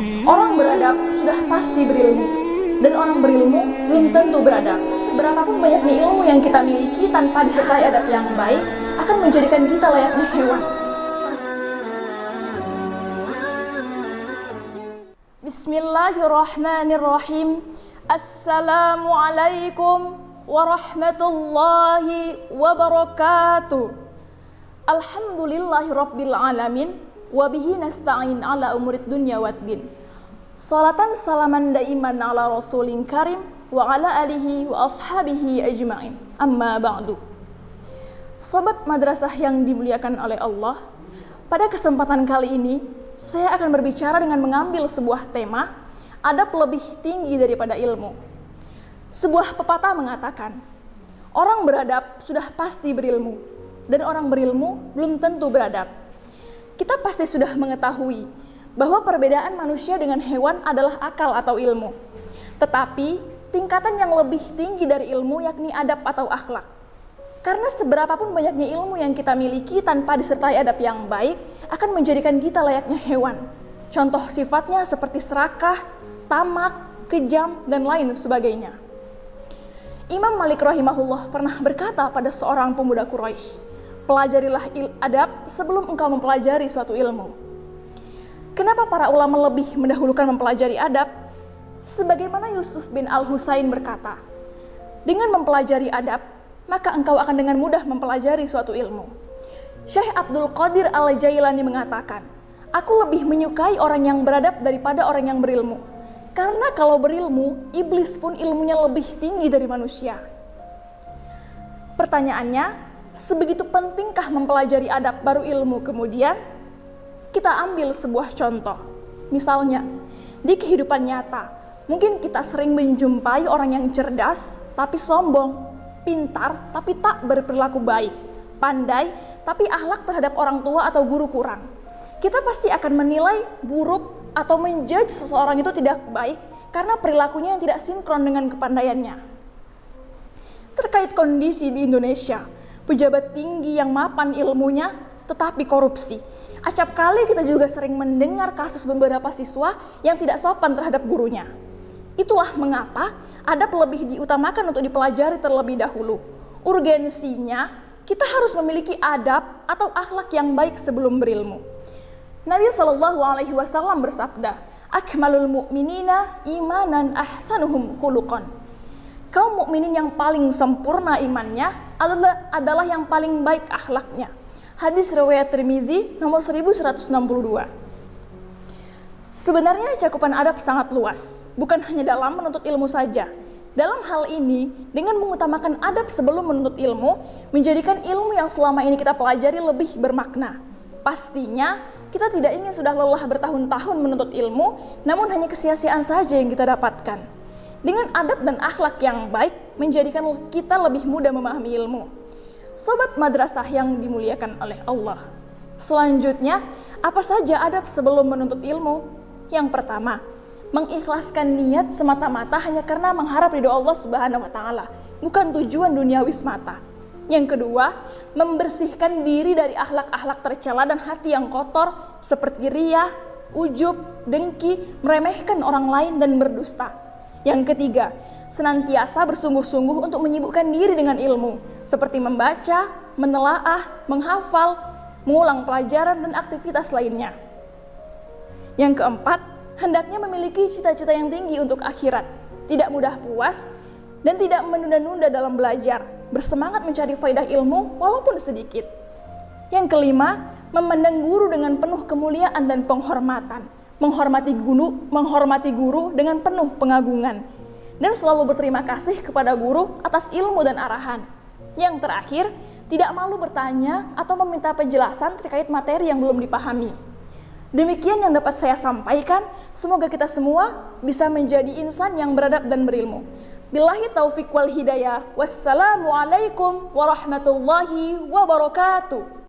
Orang beradab sudah pasti berilmu, dan orang berilmu belum tentu beradab. Seberapapun banyaknya ilmu yang kita miliki tanpa disertai adab yang baik akan menjadikan kita layaknya hewan. Bismillahirrahmanirrahim. Assalamualaikum warahmatullahi wabarakatuh. Alhamdulillahirabbil alamin wa bihi nasta'in ala umurid dunya waddin. Salatan salaman daiman ala rasulin karim wa ala alihi wa ashabihi ajma'in. Amma ba'du. Sobat madrasah yang dimuliakan oleh Allah, pada kesempatan kali ini saya akan berbicara dengan mengambil sebuah tema, adab lebih tinggi daripada ilmu. Sebuah pepatah mengatakan, orang beradab sudah pasti berilmu, dan orang berilmu belum tentu beradab. Kita pasti sudah mengetahui bahwa perbedaan manusia dengan hewan adalah akal atau ilmu. Tetapi, tingkatan yang lebih tinggi dari ilmu yakni adab atau akhlak. Karena seberapapun banyaknya ilmu yang kita miliki tanpa disertai adab yang baik akan menjadikan kita layaknya hewan. Contoh sifatnya seperti serakah, tamak, kejam, dan lain sebagainya. Imam Malik rahimahullah pernah berkata pada seorang pemuda Quraisy, pelajarilah adab sebelum engkau mempelajari suatu ilmu. Kenapa para ulama lebih mendahulukan mempelajari adab? Sebagaimana Yusuf bin Al-Husain berkata, dengan mempelajari adab, maka engkau akan dengan mudah mempelajari suatu ilmu. Syekh Abdul Qadir Al-Jailani mengatakan, aku lebih menyukai orang yang beradab daripada orang yang berilmu. Karena kalau berilmu, iblis pun ilmunya lebih tinggi dari manusia. Pertanyaannya, sebegitu pentingkah mempelajari adab baru ilmu kemudian? Kita ambil sebuah contoh. Misalnya, di kehidupan nyata, mungkin kita sering menjumpai orang yang cerdas tapi sombong, pintar tapi tak berperilaku baik, pandai tapi akhlak terhadap orang tua atau guru kurang. Kita pasti akan menilai buruk atau menjudge seseorang itu tidak baik karena perilakunya yang tidak sinkron dengan kepandaiannya. Terkait kondisi di Indonesia, pejabat tinggi yang mapan ilmunya tetapi korupsi. Acap kali kita juga sering mendengar kasus beberapa siswa yang tidak sopan terhadap gurunya. Itulah mengapa adab lebih diutamakan untuk dipelajari terlebih dahulu. Urgensinya, kita harus memiliki adab atau akhlak yang baik sebelum berilmu. Nabi SAW bersabda, akmalul mu'minina imanan ahsanuhum khuluqan. Kaum mukminin yang paling sempurna imannya adalah yang paling baik akhlaknya. Hadis riwayat Tirmizi nomor 1162. Sebenarnya cakupan adab sangat luas, bukan hanya dalam menuntut ilmu saja. Dalam hal ini, dengan mengutamakan adab sebelum menuntut ilmu, menjadikan ilmu yang selama ini kita pelajari lebih bermakna. Pastinya, kita tidak ingin sudah lelah bertahun-tahun menuntut ilmu, namun hanya kesia-siaan saja yang kita dapatkan. Dengan adab dan akhlak yang baik, menjadikan kita lebih mudah memahami ilmu. Sobat madrasah yang dimuliakan oleh Allah. Selanjutnya, apa saja adab sebelum menuntut ilmu? Yang pertama, mengikhlaskan niat semata-mata hanya karena mengharap ridho Allah Subhanahu wa Ta'ala, bukan tujuan duniawi semata. Yang kedua, membersihkan diri dari akhlak-akhlak tercela dan hati yang kotor seperti riya, ujub, dengki, meremehkan orang lain dan berdusta. Yang ketiga, senantiasa bersungguh-sungguh untuk menyibukkan diri dengan ilmu seperti membaca, menelaah, menghafal, mengulang pelajaran dan aktivitas lainnya. Yang keempat, hendaknya memiliki cita-cita yang tinggi untuk akhirat, tidak mudah puas dan tidak menunda-nunda dalam belajar, bersemangat mencari faedah ilmu walaupun sedikit. Yang kelima, memandang guru dengan penuh kemuliaan dan penghormatan, menghormati guru dengan penuh pengagungan, dan selalu berterima kasih kepada guru atas ilmu dan arahan. Yang terakhir, tidak malu bertanya atau meminta penjelasan terkait materi yang belum dipahami. Demikian yang dapat saya sampaikan, semoga kita semua bisa menjadi insan yang beradab dan berilmu. Billahi taufiq wal hidayah. Wassalamualaikum warahmatullahi wabarakatuh.